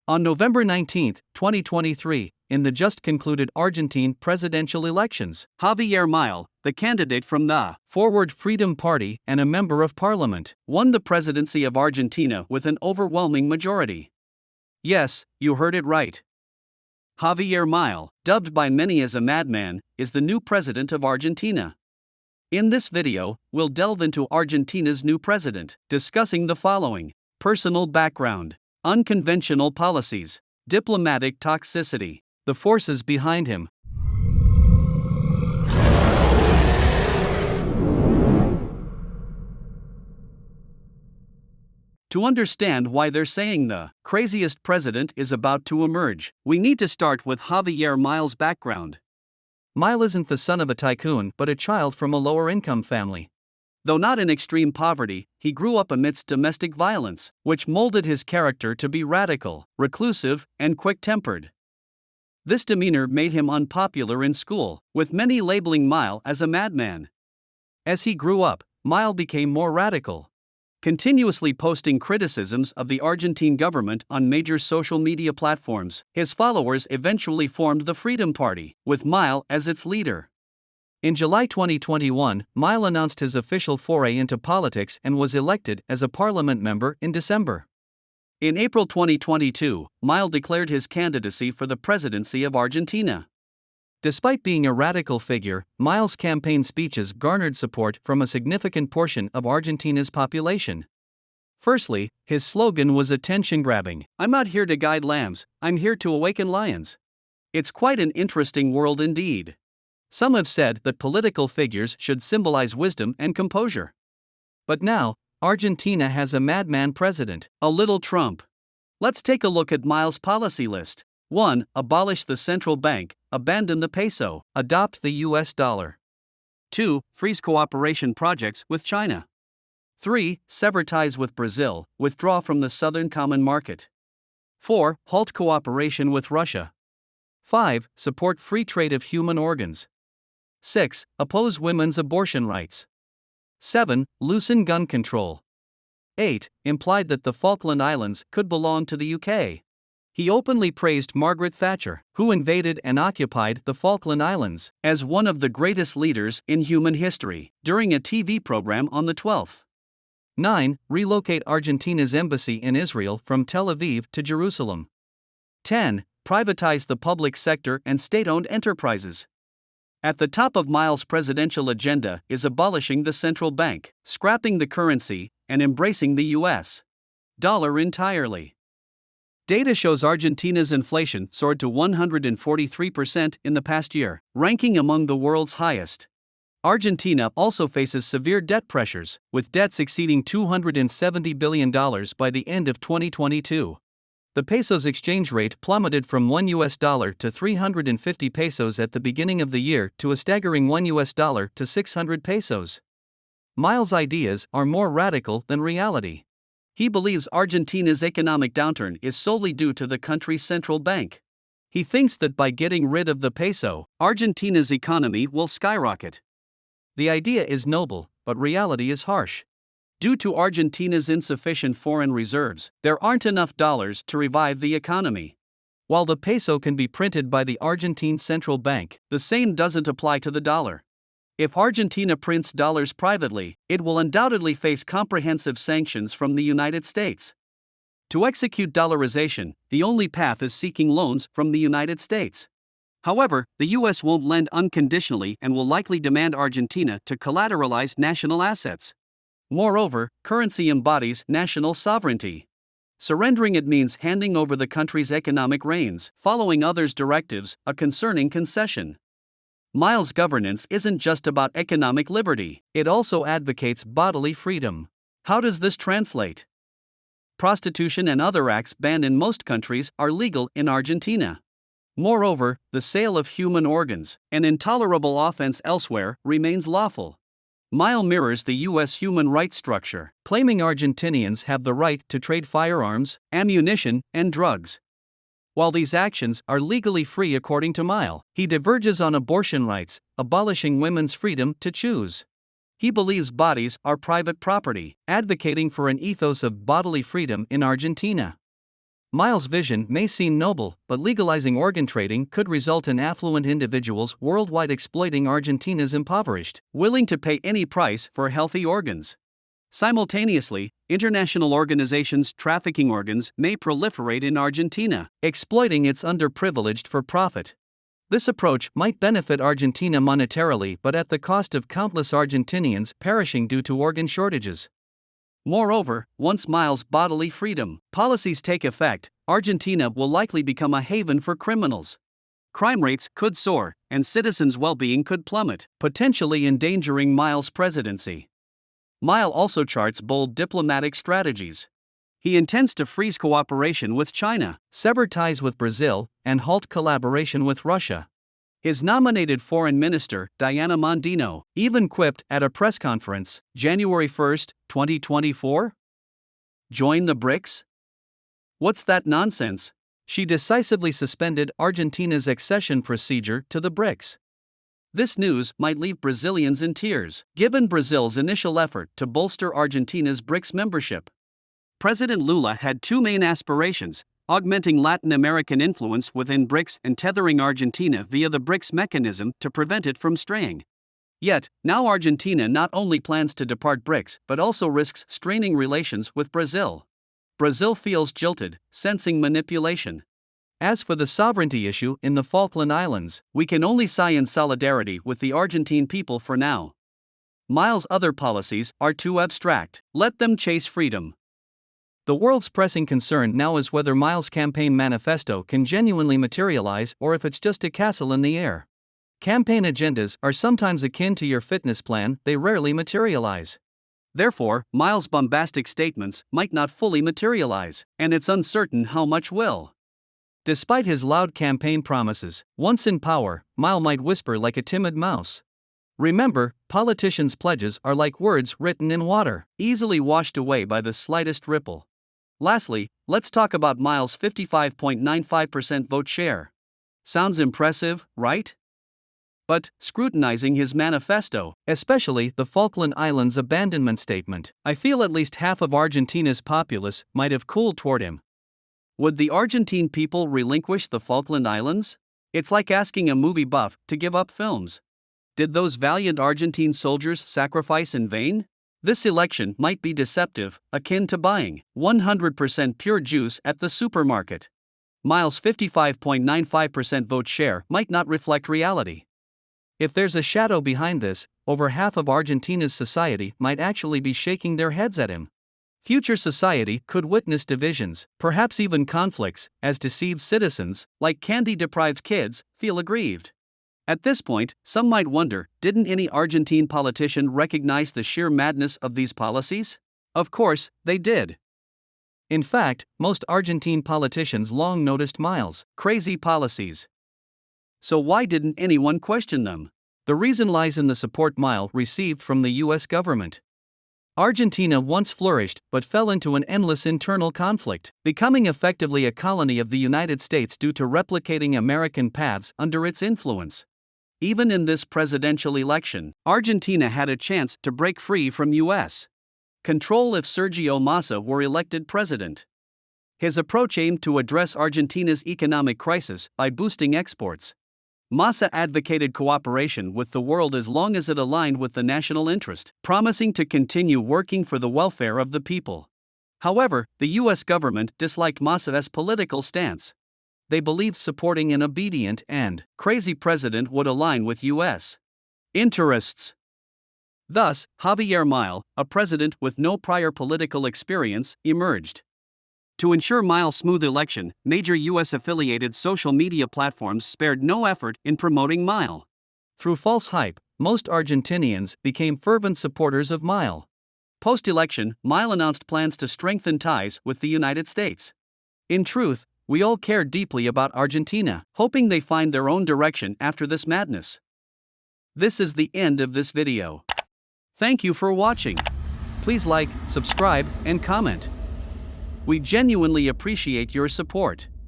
On November 19, 2023, in the just concluded Argentine presidential elections, Javier Milei, the candidate from the Forward Freedom Party and a member of parliament, won the presidency of Argentina with an overwhelming majority. Yes, you heard it right. Javier Milei, dubbed by many as a madman, is the new president of Argentina. In this video, we'll delve into Argentina's new president, discussing the following: personal background, unconventional policies, diplomatic toxicity, the forces behind him. To understand why they're saying the craziest president is about to emerge, we need to start with Javier Milei's background. Milei isn't the son of a tycoon but a child from a lower-income family. Though not in extreme poverty, he grew up amidst domestic violence, which molded his character to be radical, reclusive, and quick-tempered. This demeanor made him unpopular in school, with many labeling Milei as a madman. As he grew up, Milei became more radical, continuously posting criticisms of the Argentine government on major social media platforms. His followers eventually formed the Freedom Party, with Milei as its leader. In July 2021, Milei announced his official foray into politics and was elected as a parliament member in December. In April 2022, Milei declared his candidacy for the presidency of Argentina. Despite being a radical figure, Milei's campaign speeches garnered support from a significant portion of Argentina's population. Firstly, his slogan was attention-grabbing: "I'm not here to guide lambs, I'm here to awaken lions." It's quite an interesting world indeed. Some have said that political figures should symbolize wisdom and composure. But now, Argentina has a madman president, a little Trump. Let's take a look at Milei's policy list. 1. Abolish the central bank, abandon the peso, adopt the US dollar. 2. Freeze cooperation projects with China. 3. Sever ties with Brazil, withdraw from the Southern Common Market. 4. Halt cooperation with Russia. 5. Support free trade of human organs. 6. Oppose women's abortion rights. 7. Loosen gun control. 8. Implied that the Falkland Islands could belong to the UK. He openly praised Margaret Thatcher, who invaded and occupied the Falkland Islands, as one of the greatest leaders in human history, during a TV program on the 12th. 9. Relocate Argentina's embassy in Israel from Tel Aviv to Jerusalem. 10. Privatize the public sector and state-owned enterprises. At the top of Milei's presidential agenda is abolishing the central bank, scrapping the currency, and embracing the US dollar entirely. Data shows Argentina's inflation soared to 143% in the past year, ranking among the world's highest. Argentina also faces severe debt pressures, with debts exceeding $270 billion by the end of 2022. The peso's exchange rate plummeted from $1 to 350 pesos at the beginning of the year to a staggering $1 to 600 pesos. Milei's ideas are more radical than reality. He believes Argentina's economic downturn is solely due to the country's central bank. He thinks that by getting rid of the peso, Argentina's economy will skyrocket. The idea is noble, but reality is harsh. Due to Argentina's insufficient foreign reserves, there aren't enough dollars to revive the economy. While the peso can be printed by the Argentine central bank, the same doesn't apply to the dollar. If Argentina prints dollars privately, it will undoubtedly face comprehensive sanctions from the United States. To execute dollarization, the only path is seeking loans from the United States. However, the US won't lend unconditionally and will likely demand Argentina to collateralize national assets. Moreover, currency embodies national sovereignty. Surrendering it means handing over the country's economic reins, following others' directives, a concerning concession. Milei's governance isn't just about economic liberty, it also advocates bodily freedom. How does this translate? Prostitution and other acts banned in most countries are legal in Argentina. Moreover, the sale of human organs, an intolerable offense elsewhere, remains lawful. Milei mirrors the U.S. human rights structure, claiming Argentinians have the right to trade firearms, ammunition, and drugs. While these actions are legally free according to Milei, he diverges on abortion rights, abolishing women's freedom to choose. He believes bodies are private property, advocating for an ethos of bodily freedom in Argentina. Miles' vision may seem noble, but legalizing organ trading could result in affluent individuals worldwide exploiting Argentina's impoverished, willing to pay any price for healthy organs. Simultaneously, international organizations trafficking organs may proliferate in Argentina, exploiting its underprivileged for profit. This approach might benefit Argentina monetarily but at the cost of countless Argentinians perishing due to organ shortages. Moreover, once Miles' bodily freedom policies take effect, Argentina will likely become a haven for criminals. Crime rates could soar, and citizens' well-being could plummet, potentially endangering Miles' presidency. Miles also charts bold diplomatic strategies. He intends to freeze cooperation with China, sever ties with Brazil, and halt collaboration with Russia. His nominated foreign minister, Diana Mondino, even quipped at a press conference, January 1, 2024? Join the BRICS? What's that nonsense? She decisively suspended Argentina's accession procedure to the BRICS. This news might leave Brazilians in tears, given Brazil's initial effort to bolster Argentina's BRICS membership. President Lula had two main aspirations: augmenting Latin American influence within BRICS and tethering Argentina via the BRICS mechanism to prevent it from straying. Yet, now Argentina not only plans to depart BRICS but also risks straining relations with Brazil. Brazil feels jilted, sensing manipulation. As for the sovereignty issue in the Falkland Islands, we can only sigh in solidarity with the Argentine people for now. Miles' other policies are too abstract. Let them chase freedom. The world's pressing concern now is whether Miles' campaign manifesto can genuinely materialize or if it's just a castle in the air. Campaign agendas are sometimes akin to your fitness plan, they rarely materialize. Therefore, Miles' bombastic statements might not fully materialize, and it's uncertain how much will. Despite his loud campaign promises, once in power, Miles might whisper like a timid mouse. Remember, politicians' pledges are like words written in water, easily washed away by the slightest ripple. Lastly, let's talk about Miles' 55.95% vote share. Sounds impressive, right? But, scrutinizing his manifesto, especially the Falkland Islands abandonment statement, I feel at least half of Argentina's populace might have cooled toward him. Would the Argentine people relinquish the Falkland Islands? It's like asking a movie buff to give up films. Did those valiant Argentine soldiers sacrifice in vain? This election might be deceptive, akin to buying 100% pure juice at the supermarket. Miles' 55.95% vote share might not reflect reality. If there's a shadow behind this, over half of Argentina's society might actually be shaking their heads at him. Future society could witness divisions, perhaps even conflicts, as deceived citizens, like candy-deprived kids, feel aggrieved. At this point, some might wonder, didn't any Argentine politician recognize the sheer madness of these policies? Of course, they did. In fact, most Argentine politicians long noticed Miles' crazy policies. So why didn't anyone question them? The reason lies in the support Miles received from the US government. Argentina once flourished but fell into an endless internal conflict, becoming effectively a colony of the United States due to replicating American paths under its influence. Even in this presidential election, Argentina had a chance to break free from U.S. control if Sergio Massa were elected president. His approach aimed to address Argentina's economic crisis by boosting exports. Massa advocated cooperation with the world as long as it aligned with the national interest, promising to continue working for the welfare of the people. However, the U.S. government disliked Massa's political stance. They believed supporting an obedient and crazy president would align with U.S. interests. Thus, Javier Milei, a president with no prior political experience, emerged. To ensure Miles' smooth election, major U.S.-affiliated social media platforms spared no effort in promoting Milei. Through false hype, most Argentinians became fervent supporters of Milei. Post-election, Milei announced plans to strengthen ties with the United States. In truth, we all care deeply about Argentina, hoping they find their own direction after this madness. This is the end of this video. Thank you for watching. Please like, subscribe, and comment. We genuinely appreciate your support.